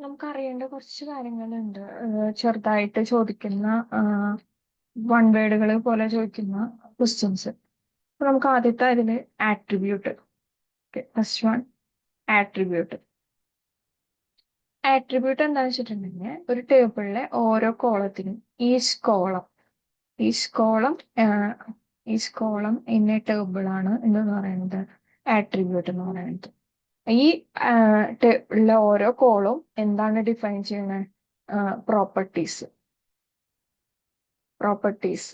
നമുക്ക് അറിയേണ്ട കുറച്ച് കാര്യങ്ങളുണ്ട്. ചെറുതായിട്ട് ചോദിക്കുന്ന വൺ വേർഡുകൾ പോലെ ചോദിക്കുന്ന ക്വസ്റ്റ്യൻസ്. അപ്പൊ നമുക്ക് ആദ്യത്തെ അതില് attribute. First one, attribute. Attribute എന്താണെന്ന് വെച്ചിട്ടുണ്ടെങ്കിൽ ഒരു ടേബിളിലെ ഓരോ കോളത്തിനും each column each column each column ഇന്ന ടേബിൾ ആണ് എന്ന് പറയുന്നത് ആട്രിബ്യൂട്ട് എന്ന് പറയുന്നത്. ഈ ഉള്ള ഓരോ കോളും എന്താണ് ഡിഫൈൻ ചെയ്യുന്നത്? പ്രോപ്പർട്ടീസ്. പ്രോപ്പർട്ടീസ്.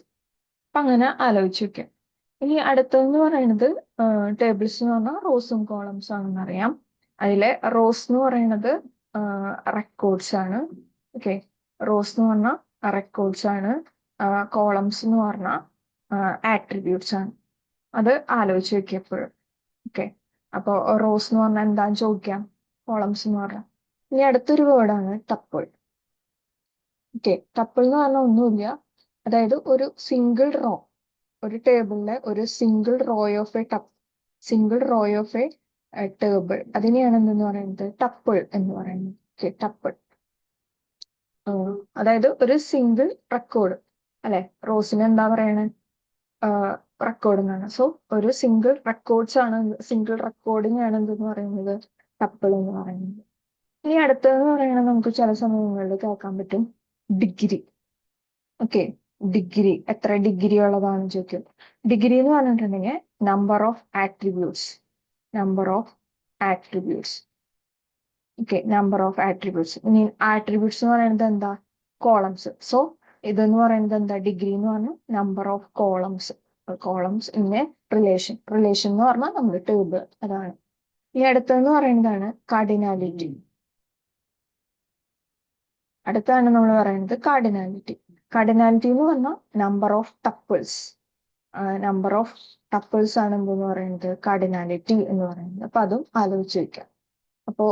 അപ്പൊ അങ്ങനെ ആലോചിച്ച് വെക്കാം. ഇനി അടുത്തതെന്ന് പറയുന്നത് ടേബിൾസ് എന്ന് പറഞ്ഞാൽ റോസും കോളംസും ആണെന്ന് അറിയാം. അതിലെ റോസ് എന്ന് പറയുന്നത് റെക്കോർഡ്സ് ആണ്. ഓക്കെ, റോസ് എന്ന് പറഞ്ഞാൽ റെക്കോർഡ്സ് ആണ്. കോളംസ് എന്ന് പറഞ്ഞാൽ ആട്രിബ്യൂട്ട്സ് ആണ്. അത് ആലോചിച്ച് വെക്കുക എപ്പോഴും. ഓക്കെ, അപ്പൊ റോസ് എന്ന് പറഞ്ഞാൽ എന്താന്ന് ചോദിക്കാം, കോളംസ് എന്ന് പറഞ്ഞാൽ. ഇനി അടുത്തൊരു വേർഡാണ് ടപ്പിൾ. ഓക്കെ, ടപ്പിൾ എന്ന് പറഞ്ഞാൽ ഒന്നുമില്ല, അതായത് ഒരു സിംഗിൾ റോ, ഒരു ടേബിളിലെ ഒരു single row of A table, അതിനെയാണ് എന്തെന്ന് പറയുന്നത്? ടപ്പിൾ എന്ന് പറയുന്നത്. Okay, tuple. അതായത് ഒരു സിംഗിൾ റെക്കോർഡ് അല്ലെ, റോസിന് എന്താ പറയണേ? റെക്കോർഡ് എന്നാണ്. സോ ഒരു സിംഗിൾ റെക്കോർഡിംഗ് ആണ് എന്തെന്ന് പറയുന്നത്? ടപ്പിൾ എന്ന് പറയുന്നത്. ഇനി അടുത്തതെന്ന് പറയുന്നത് നമുക്ക് ചില സമയങ്ങളിൽ കേൾക്കാൻ പറ്റും ഡിഗ്രി. Okay, degree. എത്ര ഡിഗ്രി ഉള്ളതാണെന്ന് ചോദിക്കും. ഡിഗ്രി എന്ന് പറഞ്ഞിട്ടുണ്ടെങ്കിൽ number of attributes. Number of attributes. Okay, number of attributes. ഇനി ആട്രിബ്യൂട്ട്സ് എന്ന് പറയുന്നത് എന്താ? കോളംസ്. സോ ഇതെന്ന് പറയുന്നത് എന്താ? ഡിഗ്രി എന്ന് പറഞ്ഞാൽ number of columns. Columns in A relation. Relation എന്ന് പറഞ്ഞാൽ നമ്മുടെ ടേബിൾ, അതാണ്. ഈ അടുത്തെന്ന് പറയുന്നതാണ് കാർഡിനാലിറ്റി. അടുത്താണ് നമ്മൾ പറയുന്നത് കാർഡിനാലിറ്റി. കാർഡിനാലിറ്റി എന്ന് പറഞ്ഞാൽ number of tuples. Number of tuples ആണ് എന്തെന്ന് പറയുന്നത്? കാർഡിനാലിറ്റി എന്ന് പറയുന്നത്. അപ്പൊ അതും ആലോചിച്ച് വെക്കാം. അപ്പോ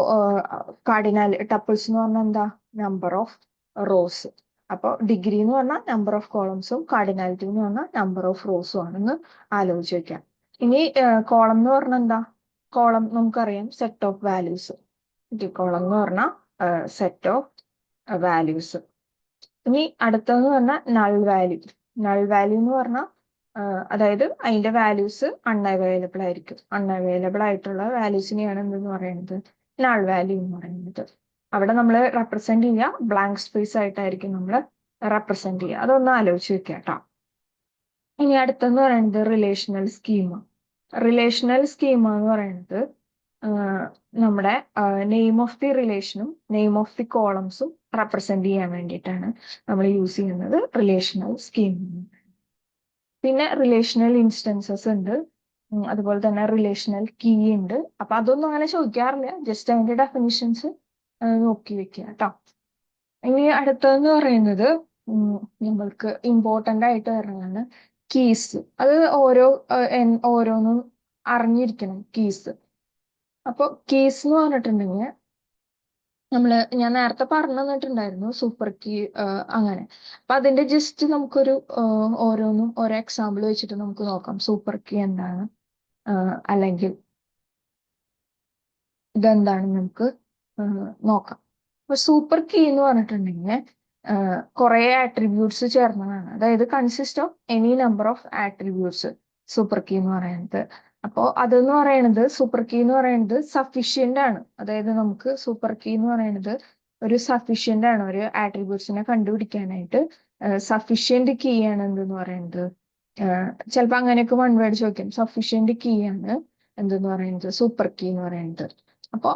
ടപ്പിൾസ് എന്ന് പറഞ്ഞാൽ എന്താ? Number of rows. അപ്പോൾ ഡിഗ്രി എന്ന് പറഞ്ഞാൽ നമ്പർ ഓഫ് കോളംസും കാർഡിനാലിറ്റി എന്ന് പറഞ്ഞാൽ നമ്പർ ഓഫ് റോസും ആണെന്ന് ആലോചിച്ച് വെക്കാം. ഇനി കോളം എന്ന് പറഞ്ഞാൽ എന്താ? കോളം നമുക്കറിയാം, സെറ്റ് ഓഫ് വാല്യൂസ്. കോളം എന്ന് പറഞ്ഞാൽ സെറ്റ് ഓഫ് വാല്യൂസ്. ഇനി അടുത്തതെന്ന് പറഞ്ഞാൽ നൾ വാല്യൂ. നൾ വാല്യൂ എന്ന് പറഞ്ഞാൽ അതായത് അതിന്റെ വാല്യൂസ് അൺഅവൈലബിൾ ആയിരിക്കും. അൺഅവൈലബിൾ ആയിട്ടുള്ള വാല്യൂസിനെയാണ് എന്തെന്ന് പറയുന്നത്? നൾ വാല്യൂ എന്ന് പറയുന്നത്. അവിടെ നമ്മൾ റെപ്രസെന്റ് ചെയ്യുക ബ്ലാങ്ക് സ്പേസ് ആയിട്ടായിരിക്കും നമ്മൾ റെപ്രസെന്റ് ചെയ്യുക. അതൊന്ന് ആലോചിച്ച് വെക്കുക കേട്ടോ. ഇനി അടുത്തെന്ന് പറയുന്നത് റിലേഷണൽ സ്കീമ. റിലേഷണൽ സ്കീമ എന്ന് പറയുന്നത് നമ്മുടെ നെയിം ഓഫ് ദി റിലേഷനും നെയിം ഓഫ് ദി കോളംസും റെപ്രസെന്റ് ചെയ്യാൻ വേണ്ടിയിട്ടാണ് നമ്മൾ യൂസ് ചെയ്യുന്നത് റിലേഷണൽ സ്കീം. പിന്നെ റിലേഷണൽ ഇൻസ്റ്റൻസസ് ഉണ്ട്. അതുപോലെ തന്നെ റിലേഷണൽ കീ ഉണ്ട്. അപ്പൊ അതൊന്നും അങ്ങനെ ചോദിക്കാറില്ല, ജസ്റ്റ് അതിന്റെ ഡെഫിനിഷൻസ് നോക്കി വെക്കുക കേട്ടോ. ഇനി അടുത്തതെന്ന് പറയുന്നത് നമ്മൾക്ക് ഇമ്പോർട്ടന്റ് ആയിട്ട് വരുന്നതാണ് കീസ്. അത് ഓരോന്നും അറിഞ്ഞിരിക്കണം കീസ്. അപ്പൊ കീസ് എന്ന് പറഞ്ഞിട്ടുണ്ടെങ്കിൽ ഞാൻ നേരത്തെ പറഞ്ഞു തന്നിട്ടുണ്ടായിരുന്നു സൂപ്പർ കീ, അങ്ങനെ. അപ്പൊ അതിന്റെ ജസ്റ്റ് നമുക്കൊരു ഓരോന്നും ഓരോ എക്സാമ്പിൾ വെച്ചിട്ട് നമുക്ക് നോക്കാം. സൂപ്പർ കീ എന്താണ്, അല്ലെങ്കിൽ ഇതെന്താണ് നമുക്ക് നോക്കാം. അപ്പൊ സൂപ്പർ കീ എന്ന് പറഞ്ഞിട്ടുണ്ടെങ്കിൽ കുറെ ആട്രിബ്യൂട്ട്സ് ചേർന്നതാണ്. അതായത് consist of any number of attributes super key എന്ന് പറയുന്നത്. അപ്പോ അതെന്ന് പറയുന്നത്, സൂപ്പർ കീ എന്ന് പറയുന്നത് സഫീഷ്യന്റ് ആണ്. അതായത് നമുക്ക് സൂപ്പർ കീ എന്ന് പറയുന്നത് ഒരു സഫീഷ്യന്റ് ആണ്, ഒരു ആട്രിബ്യൂട്ട്സിനെ കണ്ടുപിടിക്കാനായിട്ട് സഫീഷ്യന്റ് കീ ആണ് എന്തെന്ന് പറയുന്നത്. ചിലപ്പോൾ അങ്ങനെയൊക്കെ വൺ വേർഡ് ചോദിക്കും. സഫീഷ്യന്റ് കീ ആണ് എന്തെന്ന് പറയുന്നത്? സൂപ്പർ കീ എന്ന് പറയുന്നത്. അപ്പോൾ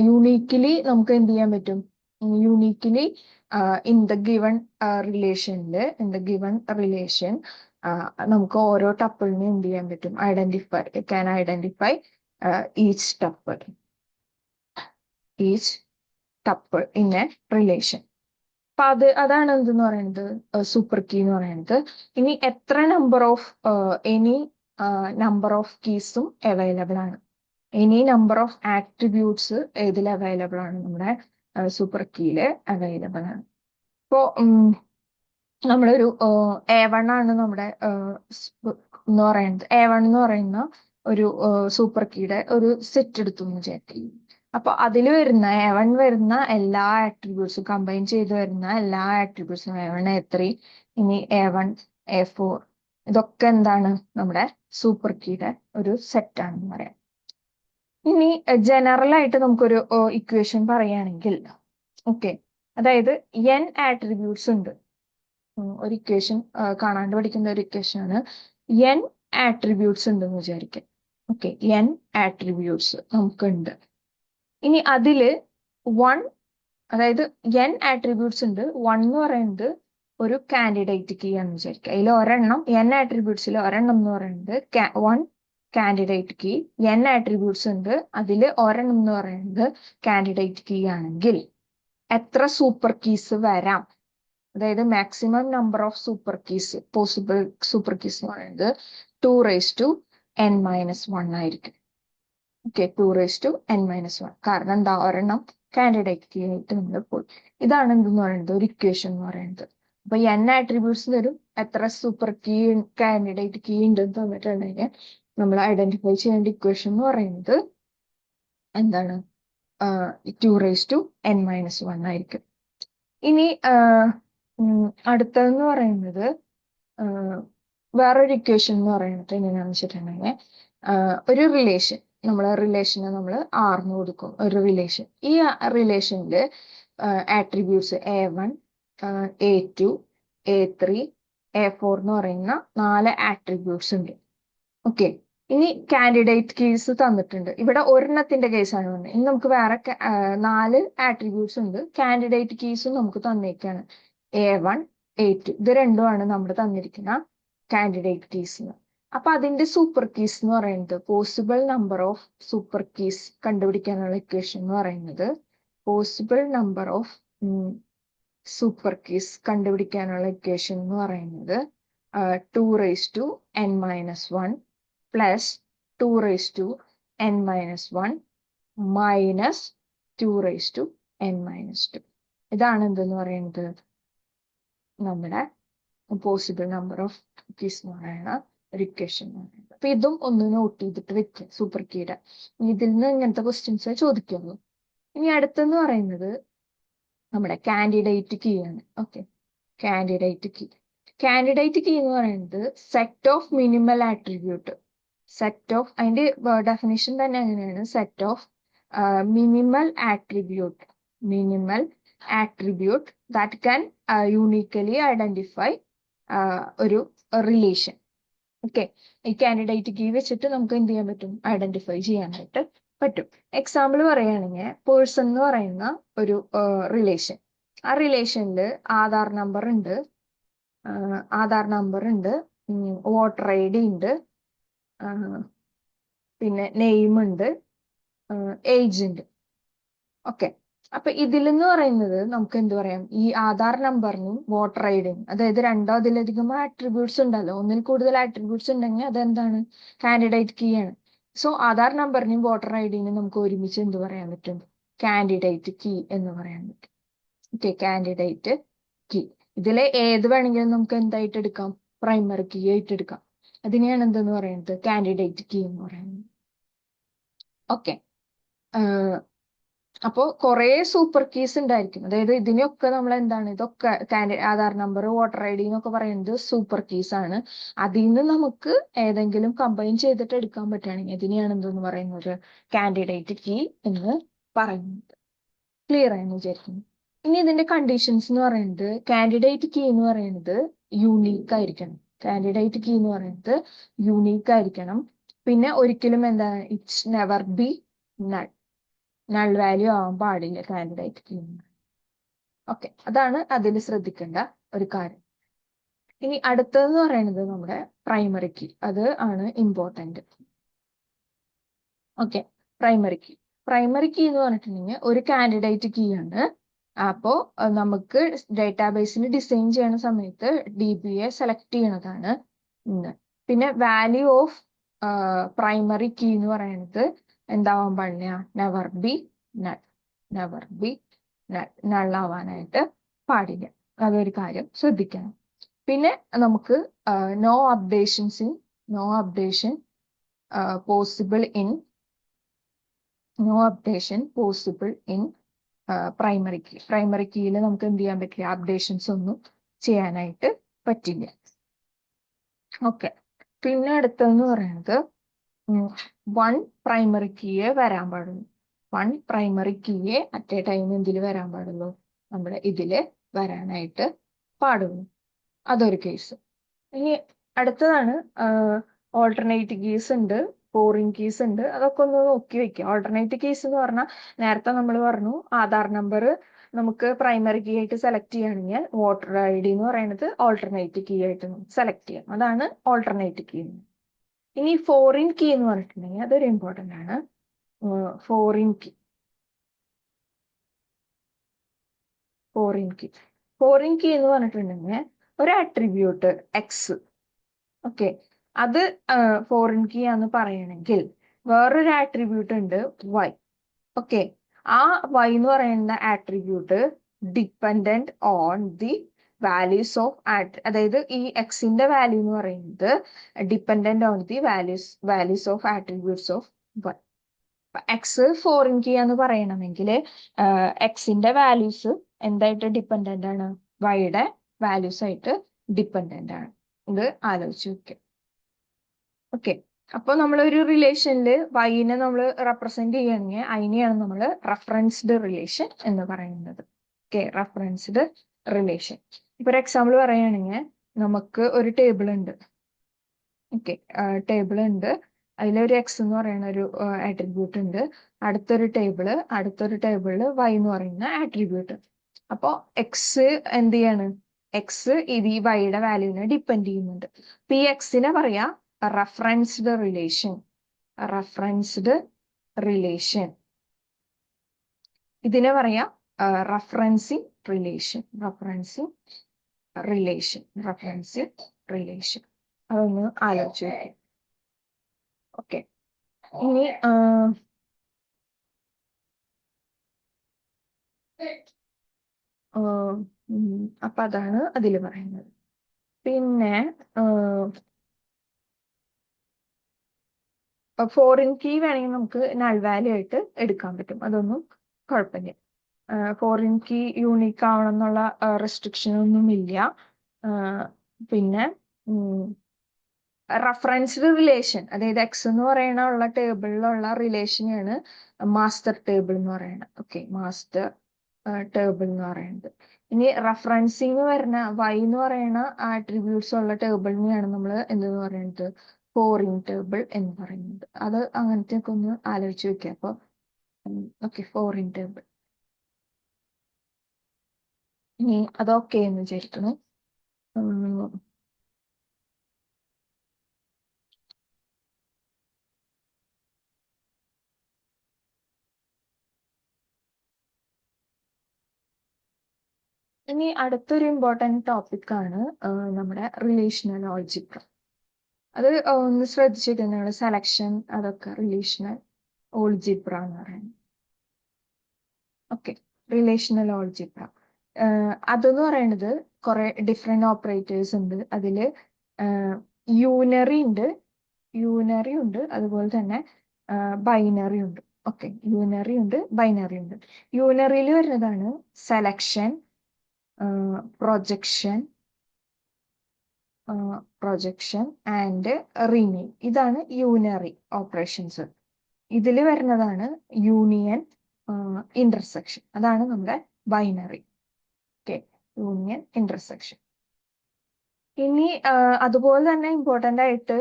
യൂണീക്കലി നമുക്ക് എന്ത് ചെയ്യാൻ പറ്റും? Uniquely in the given relation നമുക്ക് ഓരോ ടപ്പിളിനെ എന്ത് ചെയ്യാൻ പറ്റും? Identify each tuple in A relation. അപ്പൊ അതാണ് എന്തെന്ന് പറയുന്നത്? സൂപ്പർ കീ എന്ന് പറയുന്നത്. ഇനി എത്ര എനി നമ്പർ ഓഫ് കീസും അവൈലബിൾ ആണ്. എനി നമ്പർ ഓഫ് ആട്രിബ്യൂട്ട്സ് ഏതിൽ അവൈലബിൾ ആണ്? നമ്മുടെ സൂപ്പർ കീയില് അവൈലബിൾ ആണ്. ഇപ്പോ നമ്മളൊരു A1 ആണ് നമ്മുടെ എന്ന് പറയുന്നത്. A1 എന്ന് പറയുന്ന ഒരു സൂപ്പർ കീയുടെ ഒരു സെറ്റ് എടുത്തു എന്ന് വിചാരിക്കും. അപ്പൊ അതിൽ വരുന്ന A1 വരുന്ന എല്ലാ ആട്രിബ്യൂട്ട്സും കമ്പൈൻ ചെയ്ത് വരുന്ന എല്ലാ ആട്രിബ്യൂട്ട്സും A1 A3 ഇനി A1 A4 ഇതൊക്കെ എന്താണ് നമ്മുടെ സൂപ്പർ കീയുടെ ഒരു സെറ്റ് ആണെന്ന് പറയാം. ഇനി ജനറൽ ആയിട്ട് നമുക്കൊരു ഇക്വേഷൻ പറയുകയാണെങ്കിൽ ഓക്കെ, അതായത് n ആട്രിബ്യൂട്ട്സ് ഉണ്ട്. ഒരു ഇക്വേഷൻ കാണാണ്ട് പഠിക്കുന്ന ഒരു ഇക്വേഷൻ ആണ്. n ആട്രിബ്യൂട്ട്സ് ഉണ്ടെന്ന് വിചാരിക്കാം. ഓക്കെ, n ആട്രിബ്യൂട്ട്സ് നമുക്കുണ്ട്. ഇനി അതില് 1, അതായത് n ആട്രിബ്യൂട്ട്സ് ഉണ്ട്. 1 എന്ന് പറയുന്നത് ഒരു കാൻഡിഡേറ്റ് കീ ആണെന്ന് വിചാരിക്കുക. അതിൽ ഒരെണ്ണം n ആട്രിബ്യൂട്ട്സിൽ ഒരെണ്ണം എന്ന് പറയുന്നത് 1 കാൻഡിഡേറ്റ് കീ, n ആട്രിബ്യൂട്ട്സ് ഉണ്ട്. അതിൽ ഒരെണ്ണം എന്ന് പറയുന്നത് കാൻഡിഡേറ്റ് കീ ആണെങ്കിൽ എത്ര സൂപ്പർ കീസ് വരാം? അതായത് maximum number of super keys, possible super keys എന്ന് പറയുന്നത് 2n-1 ആയിരിക്കും. Okay, 2n-1. കാരണം എന്താ, ഒരെണ്ണം കാൻഡിഡേറ്റ് കീ ആയിട്ട് നമ്മൾ പോയി. ഇതാണ് എന്തെന്ന് പറയുന്നത് ഒരു ഇക്വേഷൻ എന്ന് പറയുന്നത്. അപ്പൊ n ആട്രിബ്യൂട്ട്സ് തരും, എത്ര സൂപ്പർ കീ കാൻഡിഡേറ്റ് കീ ഉണ്ടെന്ന് തന്നിട്ടുണ്ടെങ്കിൽ നമ്മൾ ഐഡന്റിഫൈ ചെയ്യേണ്ട ഇക്വേഷൻ എന്ന് പറയുന്നത് എന്താണ്, 2n-1 ആയിരിക്കും. ഇനി അടുത്തതെന്ന് പറയുന്നത് വേറൊരു ഇക്വേഷൻ എന്ന് പറയുന്നത് എങ്ങനെയാണെന്ന് വെച്ചിട്ടുണ്ടെങ്കിൽ ഒരു റിലേഷൻ, റിലേഷന് നമ്മൾ ആർന്ന് കൊടുക്കും ഒരു റിലേഷൻ. ഈ റിലേഷനിൽ attributes A1 A2 A3 A4 എന്ന് പറയുന്ന 4 ആട്രിബ്യൂട്ട്സ് ഉണ്ട്. ഓക്കെ, ഇനി കാൻഡിഡേറ്റ് കീസ് തന്നിട്ടുണ്ട്. ഇവിടെ ഒരെണ്ണത്തിന്റെ കേസാണ് പറഞ്ഞത്. ഇനി നമുക്ക് വേറെ 4 ആട്രിബ്യൂട്ട്സ് ഉണ്ട്. കാൻഡിഡേറ്റ് കീസും നമുക്ക് തന്നേക്കാണ് A1 A2. ഇത് രണ്ടുമാണ് നമ്മുടെ തന്നിരിക്കുന്ന കാൻഡിഡേറ്റ് കീസ്. അപ്പൊ അതിന്റെ സൂപ്പർ കീസ് എന്ന് പറയുന്നത്, possible number of super keys കണ്ടുപിടിക്കാനുള്ള ഇക്വേഷൻ എന്ന് പറയുന്നത്, possible number of super keys കണ്ടുപിടിക്കാനുള്ള ഇക്വേഷൻ എന്ന് പറയുന്നത് 2n-1 plus 2n-1 minus 2n-2. ഇതാണ് എന്തെന്ന് പറയുന്നത് നമ്മുടെ പോസിബിൾ നമ്പർ ഓഫ് കീസ് എന്ന് പറയുന്ന ഒരു ഇക്വേഷൻ എന്ന് പറയുന്നത്. അപ്പൊ ഇതും ഒന്ന് നോട്ട് ചെയ്തിട്ട് വെക്കുക സൂപ്പർ കീയുടെ. ഇതിൽ നിന്ന് ഇങ്ങനത്തെ ക്വസ്റ്റ്യൻസ് ചോദിക്കുള്ളൂ. ഇനി അടുത്തെന്ന് പറയുന്നത് നമ്മുടെ കാൻഡിഡേറ്റ് കീ ആണ്. Okay, candidate key. Candidate key എന്ന് പറയുന്നത് set of minimal attribute, set of, അതിന്റെ ഡെഫിനിഷൻ തന്നെ അങ്ങനെയാണ്, set of minimal attribute, minimal attribute that can uniquely identify ഒരു റിലേഷൻ. ഓക്കെ, ഈ കാൻഡിഡേറ്റ് കീ വെച്ചിട്ട് നമുക്ക് എന്ത് ചെയ്യാൻ പറ്റും, ഐഡന്റിഫൈ ചെയ്യാനായിട്ട് പറ്റും. എക്സാമ്പിൾ പറയുകയാണെങ്കിൽ പേഴ്സൺ എന്ന് പറയുന്ന ഒരു റിലേഷൻ, ആ റിലേഷനിൽ ആധാർ നമ്പർ ഉണ്ട്, വോട്ടർ ID ഉണ്ട്, പിന്നെ നെയിം ഉണ്ട്, ഏജ് ഉണ്ട്. ഓക്കെ, അപ്പൊ ഇതിലെന്ന് പറയുന്നത് നമുക്ക് എന്ത് പറയാം, ഈ ആധാർ നമ്പറിനും വോട്ടർ ഐഡിയും, അതായത് രണ്ടോ അതിലധികം ആട്രിബ്യൂട്ട്സ് ഉണ്ടല്ലോ, ഒന്നിൽ കൂടുതൽ ആട്രിബ്യൂട്ട്സ് ഉണ്ടെങ്കിൽ അതെന്താണ്, കാൻഡിഡേറ്റ് കീ ആണ്. സോ ആധാർ നമ്പറിനും വോട്ടർ ഐഡിനും നമുക്ക് ഒരുമിച്ച് എന്ത് പറയാൻ പറ്റും, കാൻഡിഡേറ്റ് കീ എന്ന് പറയാൻ പറ്റും. Okay, candidate key. ഇതിലെ ഏത് വേണമെങ്കിലും നമുക്ക് എന്തായിട്ട് എടുക്കാം, പ്രൈമറി കീ ആയിട്ട് എടുക്കാം. അതിനെയാണ് എന്തെന്ന് പറയുന്നത്, കാൻഡിഡേറ്റ് കീ എന്ന് പറയുന്നത്. ഓക്കെ, അപ്പോ കുറെ സൂപ്പർ കീസ് ഉണ്ടായിരിക്കും. അതായത് ഇതിനൊക്കെ നമ്മൾ എന്താണ്, ഇതൊക്കെ ആധാർ നമ്പർ വോട്ടർ ID എന്നൊക്കെ പറയുന്നത് സൂപ്പർ കീസ് ആണ്. അതിൽ നിന്ന് നമുക്ക് ഏതെങ്കിലും കമ്പൈൻ ചെയ്തിട്ട് എടുക്കാൻ പറ്റുകയാണെങ്കിൽ ഇതിനെയാണ് എന്തെന്ന് പറയുന്നത്, കാൻഡിഡേറ്റ് കീ എന്ന് പറയുന്നത്. ക്ലിയർ ആയെന്ന് വിചാരിക്കുന്നു. ഇനി ഇതിന്റെ കണ്ടീഷൻസ് എന്ന് പറയുന്നത്, കാൻഡിഡേറ്റ് കീ എന്ന് പറയുന്നത് യൂണീക്ക് ആയിരിക്കണം. കാൻഡിഡേറ്റ് കീ എന്ന് പറയുന്നത് യൂണീക്ക് ആയിരിക്കണം. പിന്നെ ഒരിക്കലും എന്താണ്, it's never be null, null value ആവാൻ പാടില്ല കാൻഡിഡേറ്റ് കീ. ഓക്കെ, അതാണ് അതിൽ ശ്രദ്ധിക്കേണ്ട ഒരു കാര്യം. ഇനി അടുത്തതെന്ന് പറയുന്നത് നമ്മുടെ പ്രൈമറി കീ, അത് ആണ് important. Okay, primary key. Primary key എന്ന് പറഞ്ഞിട്ടുണ്ടെങ്കിൽ ഒരു കാൻഡിഡേറ്റ് കീ ആണ്. അപ്പോ നമുക്ക് ഡേറ്റാബേസിൽ ഡിസൈൻ ചെയ്യുന്ന സമയത്ത് DBA സെലക്ട് ചെയ്യണതാണ്. പിന്നെ വാല്യൂ ഓഫ് പ്രൈമറി കീ എന്ന് പറയുന്നത് എന്താവാൻ പാടില്ല, never be null, never be null ആവാനായിട്ട് പാടില്ല. അതൊരു കാര്യം ശ്രദ്ധിക്കണം. പിന്നെ നമുക്ക് no updation possible in no updation possible in primary key. Primary കീയിൽ നമുക്ക് എന്ത് ചെയ്യാൻ പറ്റില്ല, അപ്ഡേഷൻസ് ഒന്നും ചെയ്യാനായിട്ട് പറ്റില്ല. ഓക്കെ, പിന്നെ അടുത്തതെന്ന് പറയുന്നത് വൺ പ്രൈമറി കീയെ വരാൻ പാടുള്ളൂ. വൺ പ്രൈമറി കീയെ അറ്റ് എ ടൈം എന്തിൽ വരാൻ പാടുള്ളൂ, നമ്മുടെ ഇതില് വരാനായിട്ട് പാടുള്ളൂ. അതൊരു കേസ്. ഇനി അടുത്തതാണ് ഓൾട്ടർനേറ്റ് കീസ് ഉണ്ട്, ഫോറിൻ കീസ് ഉണ്ട്. അതൊക്കെ ഒന്ന് നോക്കി വെക്കുക. ഓൾട്ടർനേറ്റ് കീസ് എന്ന് പറഞ്ഞാൽ നേരത്തെ നമ്മൾ പറഞ്ഞു ആധാർ നമ്പർ നമുക്ക് പ്രൈമറി കീ ആയിട്ട് സെലക്ട് ചെയ്യുകയാണെങ്കിൽ വോട്ടർ ഐ ഡി എന്ന് പറയുന്നത് ഓൾട്ടർനേറ്റ് കീ ആയിട്ട് സെലക്ട് ചെയ്യാം. അതാണ് ഓൾട്ടർനേറ്റ് കീ. ഇനി ഫോറിൻ കീ എന്ന് പറഞ്ഞിട്ടുണ്ടെങ്കിൽ അതൊരു ഇമ്പോർട്ടൻ്റ് ആണ്. Foreign key foreign key foreign key എന്ന് പറഞ്ഞിട്ടുണ്ടെങ്കിൽ ഒരു അട്രിബ്യൂട്ട് എക്സ്, ഓക്കെ, അത് ഫോറിൻ കീ ആന്ന് പറയണമെങ്കിൽ വേറൊരു ആട്രിബ്യൂട്ട് ഉണ്ട് വൈ. ഓക്കെ, ആ വൈ എന്ന് പറയുന്ന attribute dependent on the values of അതായത് ഈ എക്സിന്റെ വാല്യൂ എന്ന് പറയുന്നത് dependent on the values of attributes of Y. X foreign key എന്ന് പറയണമെങ്കിൽ എക്സിന്റെ വാല്യൂസ് എന്തായിട്ട് ഡിപ്പെൻഡന്റ് ആണ്, വൈയുടെ വാല്യൂസ് ആയിട്ട് ഡിപ്പെൻഡന്റ് ആണ്. ഇത് ആലോചിച്ച് വെക്കുക. ഓക്കെ, അപ്പൊ നമ്മളൊരു റിലേഷനിൽ വൈനെ നമ്മൾ റെപ്രസെന്റ് ചെയ്യുകയാണെങ്കിൽ അതിനെയാണ് നമ്മൾ റഫറൻസ്ഡ് റിലേഷൻ എന്ന് പറയുന്നത്. Okay, referenced relation. ഇപ്പൊ ഒരു എക്സാമ്പിൾ പറയുകയാണെങ്കിൽ നമുക്ക് ഒരു ടേബിൾ ഉണ്ട്. ഓക്കെ, ടേബിൾ ഉണ്ട്, അതിലൊരു എക്സ് എന്ന് പറയുന്ന ഒരു ആട്രിബ്യൂട്ട് ഉണ്ട്. അടുത്തൊരു ടേബിളിൽ വൈ എന്ന് പറയുന്ന ആട്രിബ്യൂട്ട്. അപ്പോ എക്സ് എന്ത് ചെയ്യാണ്, എക്സ് ഇത് ഈ വൈയുടെ വാല്യൂവിനെ ഡിപ്പെൻഡ് ചെയ്യുന്നുണ്ട്. അപ്പൊ ഈ എക്സിനെ പറയാ റഫറൻസ്ഡ് റിലേഷൻ. റഫറൻസ്ഡ് റിലേഷൻ ഇതിനെ പറയാ റഫറൻസിങ് റിലേഷൻ. റഫറൻസിങ് റിലേഷൻ അതൊന്ന് ആലോചിച്ച് വെക്കും. ഓക്കെ, ഇനി അപ്പൊ അതാണ് അതിൽ പറയുന്നത്. പിന്നെ ഫോറിൻ കീ വേണമെങ്കിൽ നമുക്ക് നൾ വാല്യൂ ആയിട്ട് എടുക്കാൻ പറ്റും, അതൊന്നും കുഴപ്പമില്ല. ഫോറിൻ കീ യൂണിക്ക് ആവണം എന്നുള്ള റെസ്ട്രിക്ഷൻ ഒന്നും ഇല്ല. പിന്നെ റഫറൻസ്ഡ് റിലേഷൻ, അതായത് എക്സ് എന്ന് പറയുന്ന ഉള്ള ടേബിളിലുള്ള റിലേഷനെയാണ് മാസ്റ്റർ ടേബിൾ എന്ന് പറയുന്നത്. ഓക്കെ, മാസ്റ്റർ ടേബിൾ എന്ന് പറയുന്നത്. ഇനി റഫറൻസിങ് വരുന്ന വൈ എന്ന് പറയുന്ന ആട്രിബ്യൂട്ട്സ് ഉള്ള ടേബിളിനെയാണ് നമ്മൾ എന്തെന്ന് പറയുന്നത്, ഫോറിൻ ടേബിൾ എന്ന് പറയുന്നത്. അത് അങ്ങനത്തെ ഒക്കെ ഒന്ന് ആലോചിച്ച് വെക്കുക. അപ്പൊ ഓക്കെ, ഫോറിൻ ടേബിൾ. ഇനി അതൊക്കെ എന്ന് വിചാരിക്കുന്നു. ഇനി അടുത്തൊരു ഇമ്പോർട്ടൻറ്റ് ടോപ്പിക് ആണ് നമ്മുടെ റിലേഷണൽ ഓൾജിബ്ര. അത് ഒന്ന് ശ്രദ്ധിച്ചിട്ടുണ്ടെങ്കിൽ സെലക്ഷൻ അതൊക്കെ റിലേഷണൽ ഓൾജിബ്ര എന്ന് പറയുന്നത്. ഓക്കെ, റിലേഷണൽ ഓൾജിബ്ര അതെന്ന് പറയുന്നത് കുറെ ഡിഫറെന്റ് ഓപ്പറേറ്റേഴ്സ് ഉണ്ട്. അതില് യൂണറി ഉണ്ട്, അതുപോലെ തന്നെ ബൈനറി ഉണ്ട്. ഓക്കെ, യൂണറി ഉണ്ട്, ബൈനറി ഉണ്ട്. യൂണറിയിൽ വരുന്നതാണ് സെലക്ഷൻ, പ്രൊജക്ഷൻ ആൻഡ് റിനെയിം. ഇതാണ് യൂണറി ഓപ്പറേഷൻസ്. ഇതിൽ വരുന്നതാണ് യൂണിയൻ, ഇന്റർസെക്ഷൻ. അതാണ് നമ്മുടെ ബൈനറി. Okay, union, intersection. ഇനി അതുപോലെ തന്നെ ഇമ്പോർട്ടൻ്റ് ആയിട്ട്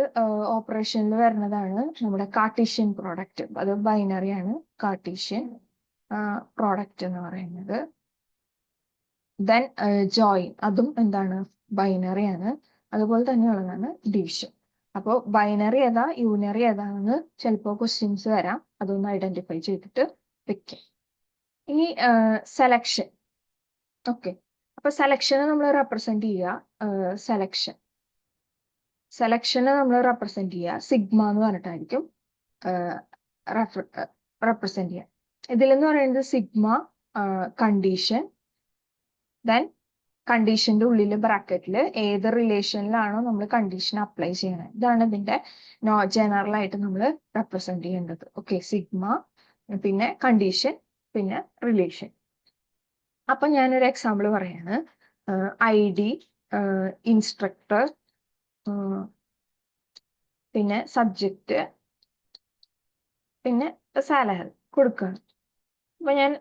ഓപ്പറേഷനിൽ വരുന്നതാണ് നമ്മുടെ കാർട്ടീഷ്യൻ പ്രോഡക്റ്റ്. അത് ബൈനറി ആണ്, കാർട്ടീഷ്യൻ പ്രോഡക്റ്റ് എന്ന് പറയുന്നത്. ദെൻ ജോയിൻ, അതും എന്താണ്, ബൈനറി ആണ്. അതുപോലെ തന്നെയുള്ളതാണ് ഡിവിഷൻ. അപ്പോൾ ബൈനറി ഏതാ യൂണറി ഏതാണെന്ന് ചിലപ്പോൾ ക്വസ്റ്റ്യൻസ് വരാം, അതൊന്ന് ഐഡന്റിഫൈ ചെയ്തിട്ട് വെക്കാം. ഇനി സെലക്ഷൻ. ഓക്കെ, അപ്പൊ സെലക്ഷനെ നമ്മൾ റെപ്രസെന്റ് ചെയ്യുക, സെലക്ഷനെ നമ്മൾ റെപ്രസെന്റ് ചെയ്യുക സിഗ്മ എന്ന് പറഞ്ഞിട്ടായിരിക്കും റെപ്രസെന്റ് ചെയ്യുക. ഇതിലെന്ന് പറയുന്നത് സിഗ്മ കണ്ടീഷൻ, ദെൻ കണ്ടീഷന്റെ ഉള്ളിൽ ബ്രാക്കറ്റിൽ ഏത് റിലേഷനിലാണോ നമ്മൾ കണ്ടീഷൻ അപ്ലൈ ചെയ്യണത്, ഇതാണ് ഇതിന്റെ ജനറൽ ആയിട്ട് നമ്മൾ റെപ്രസെന്റ് ചെയ്യേണ്ടത്. ഓക്കെ, സിഗ്മ പിന്നെ കണ്ടീഷൻ, പിന്നെ റിലേഷൻ. അപ്പൊ ഞാനൊരു എക്സാമ്പിൾ പറയാണ്. ID, ഇൻസ്ട്രക്ടർ, പിന്നെ സബ്ജക്റ്റ്, പിന്നെ സാലറി കൊടുക്കുകയാണ്. അപ്പൊ ഞാൻ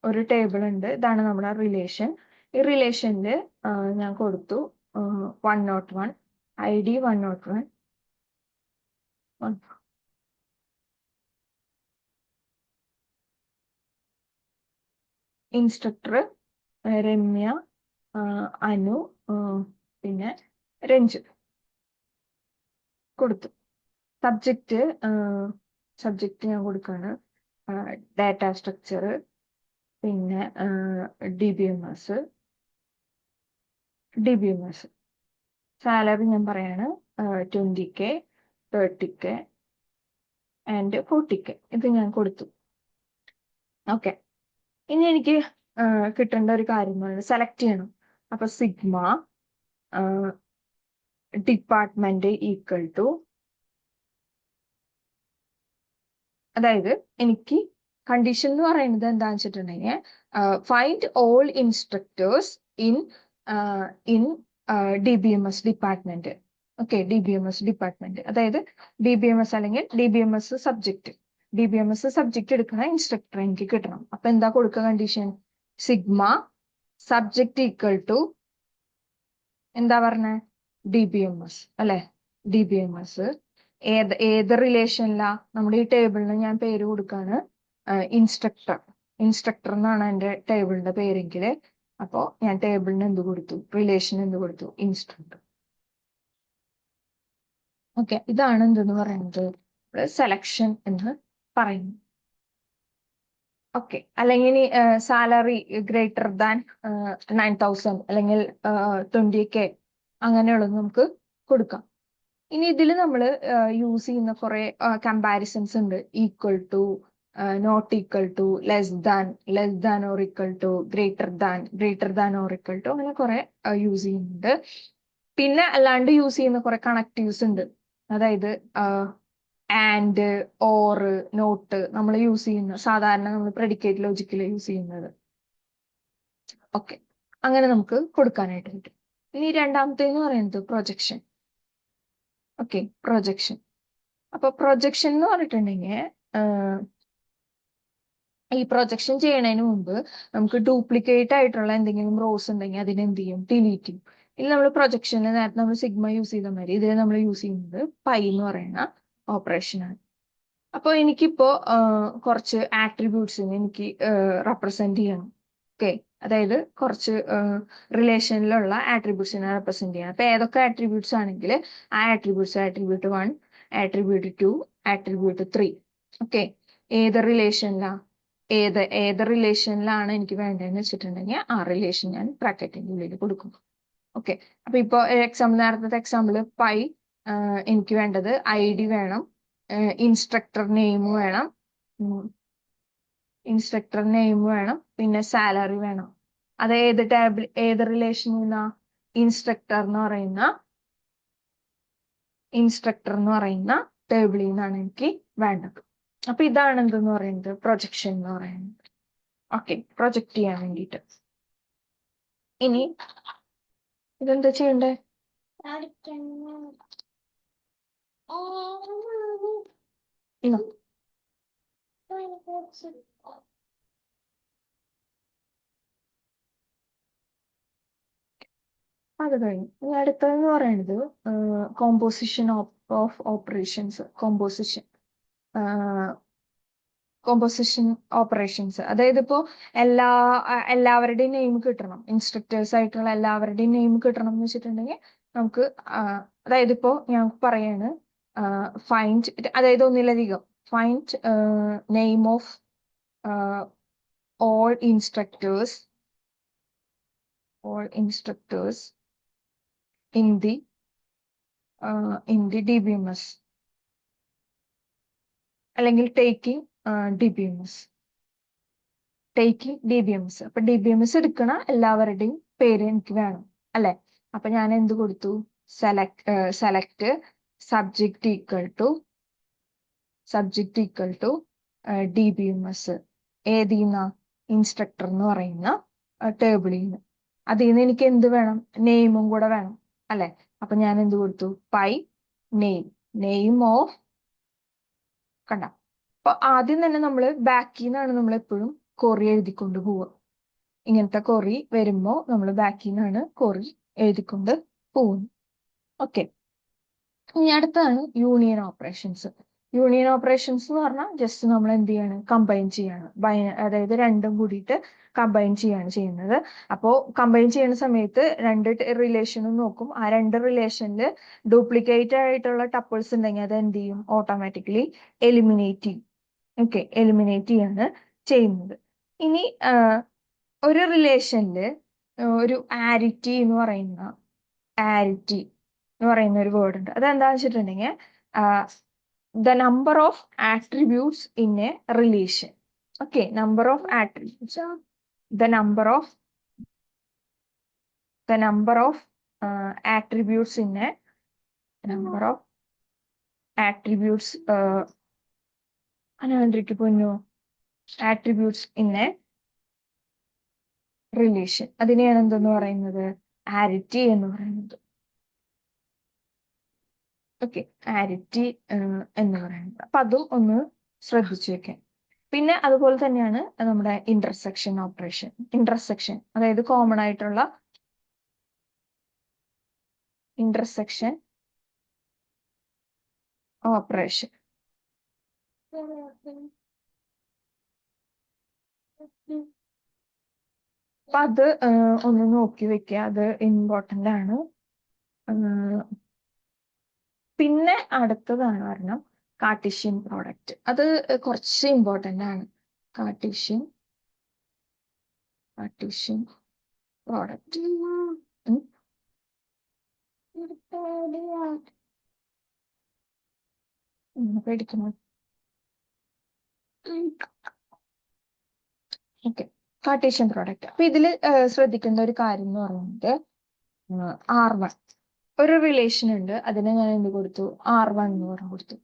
ഒരു ടേബിൾ ഉണ്ട്, ഇതാണ് നമ്മുടെ റിലേഷൻ. ഈ റിലേഷനിൽ ഞാൻ കൊടുത്തു 101, ID 101, ഇൻസ്ട്രക്ടർ രമ്യ, അനു, പിന്നെ രഞ്ജു കൊടുത്തു. സബ്ജക്റ്റ് ഞാൻ കൊടുക്കുകയാണ് ഡാറ്റ സ്ട്രക്ചർ, പിന്നെ DBMS. സാലറി ഞാൻ പറയാണ് 20K, 30K ആൻഡ് 40K. ഇത് ഞാൻ കൊടുത്തു. ഓക്കെ, ഇനി എനിക്ക് കിട്ടേണ്ട ഒരു കാര്യമാണ് സെലക്ട് ചെയ്യണം. അപ്പൊ സിഗ്മ ഡിപ്പാർട്ട്മെന്റ് ഈക്വൽ ടു, അതായത് എനിക്ക് കണ്ടീഷൻ എന്ന് പറയുന്നത് എന്താണെന്ന് വെച്ചിട്ടുണ്ടെങ്കിൽ find all instructors in DBMS department. Okay, DBMS department, അതായത് DBMS അല്ലെങ്കിൽ DBMS സബ്ജക്ട് എടുക്കുന്ന ഇൻസ്ട്രക്ടർ എനിക്ക് കിട്ടണം. അപ്പൊ എന്താ കൊടുക്കുക condition? Sigma subject equal to എന്താ പറഞ്ഞ DBMS അല്ലെ? DBMS ഏത് റിലേഷനിലാ? നമ്മുടെ ഈ ടേബിളിന് ഞാൻ പേര് കൊടുക്കാണ് ഇൻസ്ട്രക്ടർ എന്നാണ് എന്റെ ടേബിളിന്റെ പേരെങ്കിൽ, അപ്പോ ഞാൻ ടേബിളിന് എന്ത് കൊടുത്തു? റിലേഷൻ എന്ത് കൊടുത്തു? ഇൻസ്ട്രക്ടർ. ഓക്കെ, ഇതാണ് എന്തെന്ന് പറയുന്നത് സെലക്ഷൻ എന്ന് പറയുന്നു. ഓക്കെ, അല്ലെങ്കിൽ സാലറി ഗ്രേറ്റർ ദാൻ 9,000 അല്ലെങ്കിൽ 20K അങ്ങനെയുള്ളത് നമുക്ക് കൊടുക്കാം. ഇനി ഇതിൽ നമ്മൾ യൂസ് ചെയ്യുന്ന കുറെ കമ്പാരിസൺസ് ഉണ്ട്. Equal to, not equal to, less than or equal to, greater than or equal to, അങ്ങനെ കുറെ യൂസ് ചെയ്യുന്നുണ്ട്. പിന്നെ അല്ലാണ്ട് യൂസ് ചെയ്യുന്ന കുറെ കണക്റ്റീവ്സ് ഉണ്ട്. അതായത് ആൻഡ്, ഓർ, നോട്ട് നമ്മൾ യൂസ് ചെയ്യുന്ന സാധാരണ നമ്മൾ പ്രെഡിക്കേറ്റ് ലോജിക്കിൽ യൂസ് ചെയ്യുന്നത്. ഓക്കെ, അങ്ങനെ നമുക്ക് കൊടുക്കാനായിട്ട് പറ്റും. ഇനി രണ്ടാമത്തേന്ന് പറയുന്നത് പ്രൊജക്ഷൻ. Okay, projection. അപ്പൊ പ്രൊജക്ഷൻ എന്ന് പറഞ്ഞിട്ടുണ്ടെങ്കിൽ ഈ പ്രൊജക്ഷൻ ചെയ്യണതിന് മുമ്പ് നമുക്ക് ഡ്യൂപ്ലിക്കേറ്റ് ആയിട്ടുള്ള എന്തെങ്കിലും റോസ് ഉണ്ടെങ്കിൽ അതിനെ എന്ത് ചെയ്യും? ഡിലീറ്റ് ചെയ്യും. ഇനി നമ്മൾ പ്രൊജക്ഷനിൽ നേരത്തെ നമ്മൾ സിഗ്മ യൂസ് ചെയ്ത മാതിരി ഇതിൽ നമ്മൾ യൂസ് ചെയ്യുന്നത് പൈ എന്ന് പറയുന്ന ഓപ്പറേഷൻ ആണ്. അപ്പോൾ എനിക്കിപ്പോ കുറച്ച് ആട്രിബ്യൂട്ട്സിനെ എനിക്ക് റെപ്രസെന്റ് ചെയ്യണം. ഓക്കെ, അതായത് കുറച്ച് റിലേഷനിലുള്ള ആട്രിബ്യൂട്ട്സിനെ റെപ്രസെന്റ് ചെയ്യണം. അപ്പൊ ഏതൊക്കെ ആട്രിബ്യൂട്ട്സ് ആണെങ്കിൽ ആ attributes attribute 1, attribute 2, attribute 3. Okay, ഏത് റിലേഷനിലാണ് എനിക്ക് വേണ്ടതെന്ന് വെച്ചിട്ടുണ്ടെങ്കിൽ ആ റിലേഷൻ ഞാൻ ബ്രാക്കറ്റിന്റെ ഉള്ളിൽ കൊടുക്കും. ഓക്കെ, അപ്പൊ ഇപ്പൊ നേരത്തെ എക്സാമ്പിൾ പൈ, എനിക്ക് വേണ്ടത് ID വേണം, ഇൻസ്ട്രക്ടർ നെയിം വേണം, പിന്നെ സാലറി വേണം. അത് ഏത് റിലേഷനിൽ നിന്നാ? ഇൻസ്ട്രക്ടർ എന്ന് പറയുന്ന ടേബിളിൽ നിന്നാണ് എനിക്ക് വേണ്ടത്. അപ്പൊ ഇതാണ് എന്തെന്ന് പറയുന്നത് പ്രൊജക്ഷൻ എന്ന് പറയുന്നത്. ഓക്കെ, പ്രൊജക്ട് ചെയ്യാൻ വേണ്ടിയിട്ട്. ഇനി ഇതെന്താ ചെയ്യണ്ടേ? ഇന്നോ അത് കഴിഞ്ഞു. ഇനി അടുത്തതെന്ന് പറയുന്നത് composition of operations. Composition operations, അതായത് ഇപ്പോ എല്ലാവരുടെയും നെയിം കിട്ടണം, ഇൻസ്ട്രക്ടേഴ്സ് ആയിട്ടുള്ള എല്ലാവരുടെയും നെയിം കിട്ടണം എന്ന് വെച്ചിട്ടുണ്ടെങ്കിൽ നമുക്ക് അതായത് ഇപ്പോ ഞാൻ പറയാണ് ഫൈൻഡ്, അതായത് ഒന്നിലധികം find name of all instructors in the DBMS അല്ലെങ്കിൽ ടേക്കിംഗ് DBMS. അപ്പൊ DBMS എടുക്കണ എല്ലാവരുടെയും പേര് എനിക്ക് വേണം അല്ലെ? അപ്പൊ ഞാൻ എന്ത് കൊടുത്തു? Select subject equal to DBMS ഏതിന്ന ഇൻസ്ട്രക്ടർ എന്ന് പറയുന്ന ടേബിളിൽ നിന്ന്. അതിൽ നിന്ന് എനിക്ക് എന്ത് വേണം? നെയിമും കൂടെ വേണം അല്ലെ? അപ്പൊ ഞാൻ എന്ത് കൊടുത്തു? Pi name of. കണ്ട? അപ്പൊ ആദ്യം തന്നെ നമ്മൾ ബാക്കിൽ നിന്നാണ് നമ്മൾ എപ്പോഴും കൊറി എഴുതിക്കൊണ്ട് പോവുക. ഇങ്ങനത്തെ കൊറി വരുമ്പോ നമ്മൾ ബാക്കിൽ നിന്നാണ് കൊറി എഴുതിക്കൊണ്ട് പോകുന്നത്. ഓക്കെ, ഇനി അടുത്തതാണ് യൂണിയൻ ഓപ്പറേഷൻസ്. യൂണിയൻ ഓപ്പറേഷൻസ് എന്ന് പറഞ്ഞാൽ ജസ്റ്റ് നമ്മൾ എന്ത് ചെയ്യാണ്? കമ്പൈൻ ചെയ്യാണ്. അതായത് രണ്ടും കൂടിയിട്ട് കമ്പൈൻ ചെയ്യാണ് ചെയ്യുന്നത്. അപ്പോൾ കമ്പൈൻ ചെയ്യുന്ന സമയത്ത് രണ്ട് റിലേഷനും നോക്കും. ആ രണ്ട് റിലേഷനിൽ ഡ്യൂപ്ലിക്കേറ്റ് ആയിട്ടുള്ള ടപ്പിൾസ് ഉണ്ടെങ്കിൽ അത് എന്ത് ചെയ്യും? ഓട്ടോമാറ്റിക്കലി എലിമിനേറ്റ് ചെയ്യും. ഓക്കെ, എലിമിനേറ്റ് ചെയ്യാണ് ചെയ്യുന്നത്. ഇനി ഒരു റിലേഷനിൽ ഒരു ആരിറ്റി എന്ന് പറയുന്ന ഒരു വേർഡ് ഉണ്ട്. അതെന്താന്ന് വെച്ചിട്ടുണ്ടെങ്കിൽ the number of attributes in A relation. Okay, number of attributes, the number of attributes in A number of attributes അങ്ങനെ പൊന്നു ആട്രിബ്യൂട്ട്സ് ഇൻ എ റിലേഷൻ. അതിനെയാണ് എന്തെന്ന് പറയുന്നത്? ആരിറ്റി എന്ന് പറയുന്നത്. ഓക്കെ, ആരിറ്റി എന്ന് പറയുന്നത്. അപ്പൊ അതും ഒന്ന് ശ്രദ്ധിച്ചു വെക്കാൻ. പിന്നെ അതുപോലെ തന്നെയാണ് നമ്മുടെ ഇന്റർസെക്ഷൻ ഓപ്പറേഷൻ. ഇന്റർസെക്ഷൻ അതായത് കോമൺ ആയിട്ടുള്ള ഇന്റർസെക്ഷൻ ഓപ്പറേഷൻ. അപ്പൊ അത് ഒന്ന് നോക്കി വെക്കുക, അത് ഇമ്പോർട്ടന്റ് ആണ്. പിന്നെ അടുത്തതാണ് കാരണം കാർട്ടീഷ്യൻ പ്രോഡക്റ്റ്. അത് കുറച്ച് ഇമ്പോർട്ടന്റ് ആണ്. കാർട്ടീഷ്യൻ പ്രോഡക്റ്റ് പേടിക്കുന്നു. Okay, Cartesian product. അപ്പൊ ഇതിൽ ശ്രദ്ധിക്കേണ്ട ഒരു കാര്യം എന്ന് പറയുന്നത് R1 ഒരു റിലേഷൻ ഉണ്ട്. അതിനെ ഞാൻ എന്ത് കൊടുത്തു? R1 എന്ന് പറഞ്ഞു കൊടുത്തു.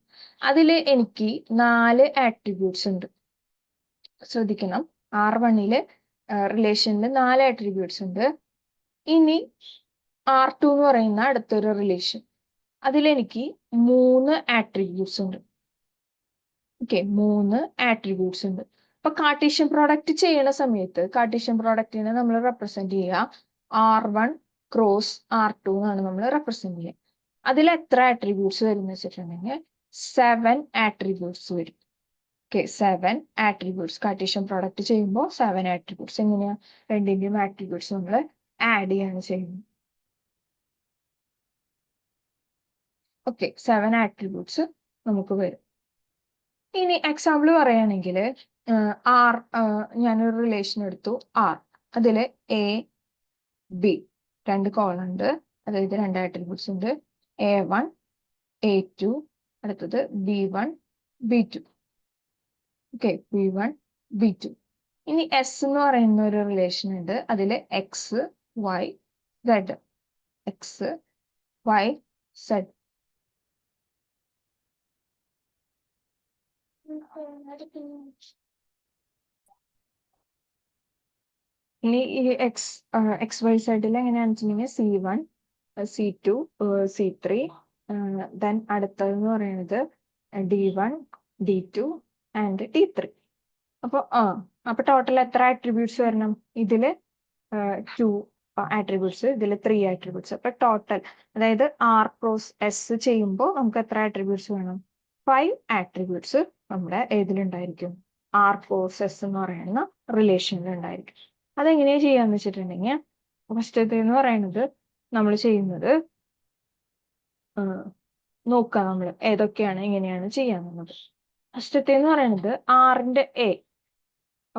അതിൽ എനിക്ക് 4 ആട്രിബ്യൂട്ട്സ് ഉണ്ട്. ശ്രദ്ധിക്കണം, R1 റിലേഷനിൽ 4 ആട്രിബ്യൂട്ട്സ് ഉണ്ട്. ഇനി R2 എന്ന് പറയുന്ന അടുത്തൊരു റിലേഷൻ, അതിലെനിക്ക് 3 ആട്രിബ്യൂട്ട്സ് ഉണ്ട്. ഓക്കെ, 3 ആട്രിബ്യൂട്ട്സ് ഉണ്ട്. അപ്പൊ കാർട്ടീഷ്യൻ പ്രോഡക്റ്റ് ചെയ്യുന്ന സമയത്ത് കാർട്ടീഷ്യൻ പ്രോഡക്റ്റിനെ നമ്മൾ റെപ്രസെന്റ് ചെയ്യുക R1 ക്രോസ് R2 എന്നാണ് നമ്മൾ റെപ്രസെന്റ് ചെയ്യുക. അതിൽ എത്ര ആട്രിബ്യൂട്ട്സ് വരും എന്ന് വെച്ചിട്ടുണ്ടെങ്കിൽ 7 ആട്രിബ്യൂട്ട്സ് വരും. ഓക്കെ, 7 ആട്രിബ്യൂട്ട്സ് കാർട്ടീഷ്യൻ പ്രോഡക്റ്റ് ചെയ്യുമ്പോൾ 7 ആട്രിബ്യൂട്ട്സ്. എങ്ങനെയാ? രണ്ടിന്റെയും ആട്രിബ്യൂട്ട്സ് നമ്മൾ ആഡ് ചെയ്യാണ് ചെയ്യുന്നത്. ഓക്കെ, 7 ആട്രിബ്യൂട്ട്സ് നമുക്ക് വരും. ഇനി എക്സാമ്പിൾ പറയുകയാണെങ്കിൽ ആർ ഞാനൊരു റിലേഷൻ എടുത്തു R. അതില് B 2 കോളം ഉണ്ട്, അതായത് 2 ആട്രിബ്യൂട്ട്സ് ഉണ്ട്. A1 A2, അടുത്തത് B1 B2. Okay, B1 B2. ഇനി S എന്ന് പറയുന്ന ഒരു റിലേഷൻ ഉണ്ട്. അതില് X Y Z. ഇനി ഈ XY Z എങ്ങനെയാണെന്ന് വെച്ചിട്ടുണ്ടെങ്കിൽ C1 C2 C3, ദെൻ അടുത്തതെന്ന് പറയുന്നത് D1 D2 ആൻഡ് D3. അപ്പൊ ടോട്ടൽ എത്ര ആട്രിബ്യൂട്ട്സ് വരണം? ഇതില് 2 ആട്രിബ്യൂട്ട്സ്, ഇതിൽ 3 ആട്രിബ്യൂട്ട്സ്. അപ്പൊ ടോട്ടൽ അതായത് R ക്രോസ് S ചെയ്യുമ്പോൾ നമുക്ക് എത്ര ആട്രിബ്യൂട്ട്സ് വേണം? 5 ആട്രിബ്യൂട്ട്സ് നമ്മുടെ ഏതിലുണ്ടായിരിക്കും? R ക്രോസ് S എന്ന് പറയുന്ന റിലേഷനിൽ ഉണ്ടായിരിക്കും. അതെങ്ങനെയാ ചെയ്യാന്ന് വെച്ചിട്ടുണ്ടെങ്കിൽ ഫസ്റ്റത്തെ എന്ന് പറയുന്നത് നമ്മൾ ചെയ്യുന്നത് നോക്കാം നമ്മൾ ഏതൊക്കെയാണ് എങ്ങനെയാണ് ചെയ്യാന്നുള്ളത്. ഫസ്റ്റത്തെ എന്ന് പറയുന്നത് ആറിന്റെ A.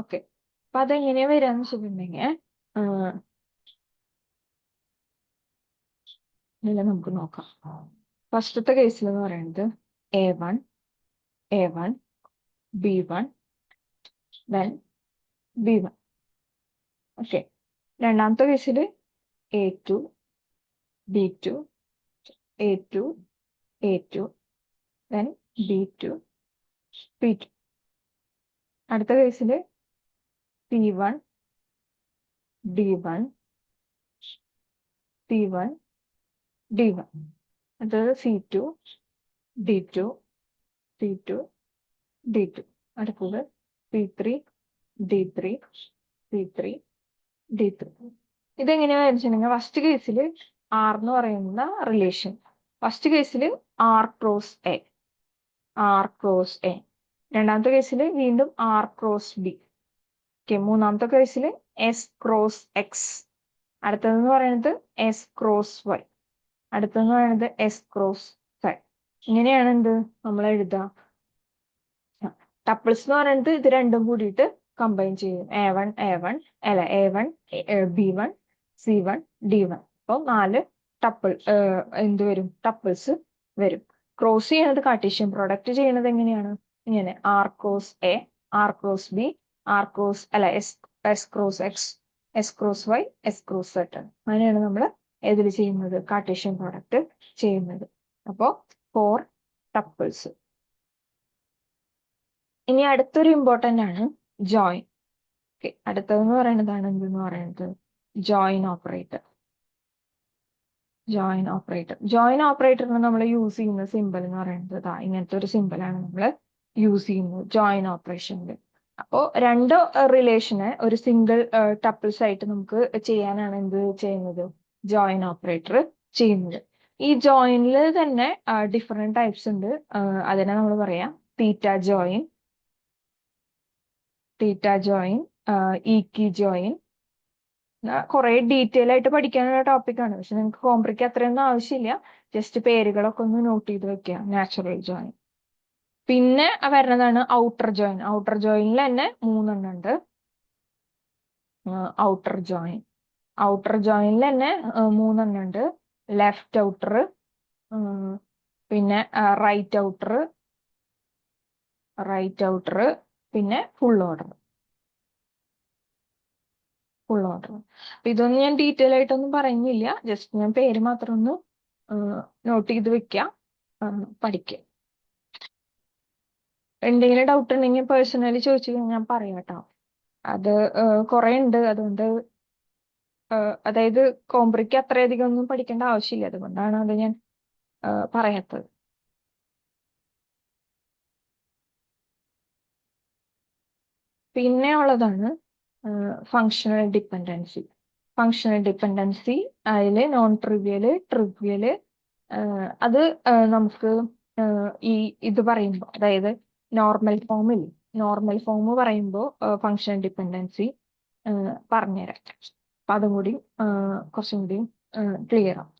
ഓക്കെ, അപ്പൊ അതെങ്ങനെയാ വരാന്ന് വെച്ചിട്ടുണ്ടെങ്കിൽ നമുക്ക് നോക്കാം. ഫസ്റ്റത്തെ കേസിൽ എന്ന് പറയുന്നത് A1 B1 then B1. Okay, രണ്ടാമത്തെ കേസിൽ A2 B2 A2 then B2 B2. അടുത്ത കേസിൽ P1 D1 P1 D1. അടുത്തത് C2 D2 C2 D2. അടുത്തത് P3 D3 C3 D3. ഇതെങ്ങനെയാണെന്ന് വെച്ചിട്ടുണ്ടെങ്കിൽ ഫസ്റ്റ് കേസിൽ ആർ എന്ന് പറയുന്ന റിലേഷൻ, ഫസ്റ്റ് കേസിൽ R cross A, R cross A. രണ്ടാമത്തെ കേസിൽ വീണ്ടും ആർ ക്രോസ് ബി. മൂന്നാമത്തെ കേസിൽ എസ് ക്രോസ് എക്സ്. അടുത്തതെന്ന് പറയുന്നത് എസ് ക്രോസ് വൈ. അടുത്തതെന്ന് പറയുന്നത് എസ് ക്രോസ് സൈ. ഇങ്ങനെയാണ് എന്ത് നമ്മൾ എഴുതാം. ടപ്പിൾസ് എന്ന് പറയുന്നത് ഇത് രണ്ടും കൂടിയിട്ട് കമ്പൈൻ ചെയ്യും. A1 A1 അല്ല A1 B1 C1 D1. അപ്പോൾ 4 ടപ്പിൾ എന്ത് വരും, ടപ്പിൾസ് വരും. ക്രോസ് ചെയ്യുന്നത് കാർട്ടീഷ്യൻ പ്രോഡക്റ്റ് ചെയ്യുന്നത് എങ്ങനെയാണ്, ഇങ്ങനെ R cross A, R cross B, R cross അല്ല S cross X, S cross Y, S cross set. അങ്ങനെയാണ് നമ്മൾ ഏതിൽ ചെയ്യുന്നത്, കാർട്ടീഷ്യൻ പ്രോഡക്റ്റ് ചെയ്യുന്നത്. അപ്പോൾ 4 ടപ്പിൾസ്. ഇനി അടുത്തൊരു ഇമ്പോർട്ടൻ്റ് ആണ് ജോയിൻ. അടുത്തതെന്ന് പറയുന്നതാണ് എന്തെന്ന് പറയുന്നത് join operator. Join operator, join ഓപ്പറേറ്ററിന് നമ്മൾ യൂസ് ചെയ്യുന്ന സിമ്പിൾ എന്ന് പറയുന്നത് ഇങ്ങനത്തെ ഒരു സിമ്പിളാണ് നമ്മൾ യൂസ് ചെയ്യുന്നത് ജോയിൻ ഓപ്പറേഷനിൽ. അപ്പോൾ രണ്ട് റിലേഷനെ ഒരു സിംഗിൾ ടപ്പിൾസ് ആയിട്ട് നമുക്ക് ചെയ്യാനാണ് എന്ത് ചെയ്യുന്നത്, ജോയിൻ ഓപ്പറേറ്റർ ചെയ്യുന്നത്. ഈ ജോയിനിൽ തന്നെ ഡിഫറെന്റ് ടൈപ്സ് ഉണ്ട്. അതിനെ നമ്മൾ പറയാം theta join, theta join, equi join. കുറെ ഡീറ്റെയിൽ ആയിട്ട് പഠിക്കാനുള്ള ടോപ്പിക്കാണ്, പക്ഷെ നിങ്ങൾക്ക് കോംബ്രിക്ക് അത്രയൊന്നും ആവശ്യമില്ല. ജസ്റ്റ് പേരുകളൊക്കെ ഒന്ന് നോട്ട് ചെയ്ത് വെക്കുക. Natural join. പിന്നെ വരുന്നതാണ് ഔട്ടർ ജോയിൻ. ഔട്ടർ ജോയിനിൽ തന്നെ 3 ഉണ്ട്. ഔട്ടർ ജോയിൻ, ഔട്ടർ ജോയിനിൽ തന്നെ 3 ഉണ്ട്. ലെഫ്റ്റ് ഔട്ടർ, പിന്നെ റൈറ്റ് ഔട്ടർ, റൈറ്റ് ഔട്ടർ, പിന്നെ ഫുൾ ഓർഡർ, ഫുൾ ഓർഡർ. അപ്പൊ ഇതൊന്നും ഞാൻ ഡീറ്റെയിൽ ആയിട്ടൊന്നും പറയുന്നില്ല, ജസ്റ്റ് ഞാൻ പേര് മാത്രം ഒന്ന് നോട്ട് ചെയ്ത് വെക്കുക, പഠിക്കുക. എന്തെങ്കിലും ഡൗട്ട് ഉണ്ടെങ്കിൽ പേഴ്സണലി ചോദിച്ചു കഴിഞ്ഞാൽ ഞാൻ പറയാം കേട്ടോ. അത് കുറെ ഉണ്ട്, അതുകൊണ്ട് അതായത് കോംബ്രിക്ക് അത്രയധികം ഒന്നും പഠിക്കേണ്ട ആവശ്യമില്ല, അതുകൊണ്ടാണ് അത് ഞാൻ പറയാത്തത്. പിന്നെ ഉള്ളതാണ് ഫങ്ഷണൽ ഡിപ്പെൻഡൻസി. ഫങ്ഷണൽ ഡിപ്പെൻഡൻസി അതിൽ നോൺ ട്രിവിയല്, ട്രിവിയല്, അത് നമുക്ക് ഈ ഇത് പറയുമ്പോൾ, അതായത് നോർമൽ ഫോമിൽ, നോർമൽ ഫോം പറയുമ്പോൾ ഫങ്ഷണൽ ഡിപ്പെൻഡൻസി പറഞ്ഞുതരാം. അപ്പൊ അതും കൂടി കുറച്ചും കൂടി ക്ലിയർ ആവും.